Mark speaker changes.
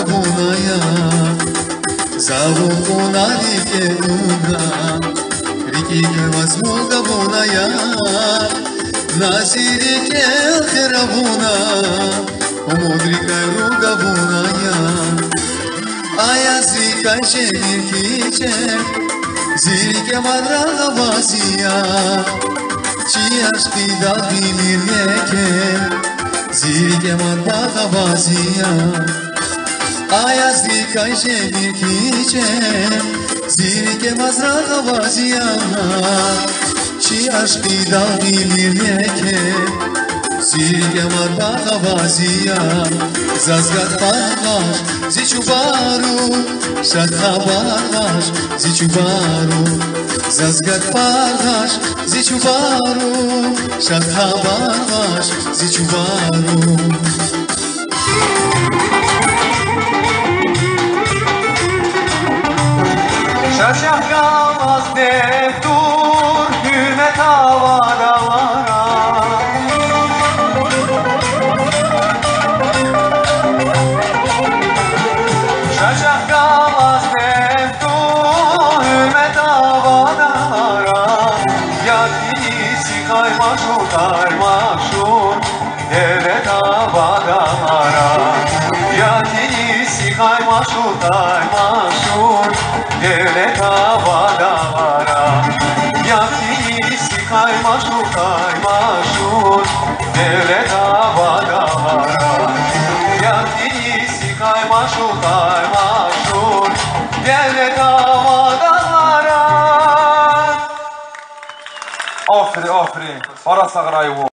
Speaker 1: bunaya Zavunkunali ke unga Riki ke mazmuga bunaya Nasiri ke kherabuna Umudri ke ruga bunaya Ayazi ka shemir kiche Ziri ke madraga vasiya Chi ashti da bimir yeke Ziri ke madraga vasiya Ayazi ka shemir kiche Ziri ke madraga vasiya Chi ashti da bimir yeke Ziri ke madraga vasiya Zazgat parvash zichubaru Shadha parvash zichubaru Zazgat parvash zichubaru Shadha parvash zichubaru
Speaker 2: Şaşak kalmaz deftur hümet havadalara Şaşak kalmaz deftur hümet havadalara Yakisi kaymaşur kaymaşur devlet havadalara Yakisi kaymaşur kaymaşur devlet havadalara Yakisi kaymaşur kaymaşur devlet havadalara Yakisi kaymaşur kaymaşur devlet havadalara Aferin, aferin. Ara sağırayı bu.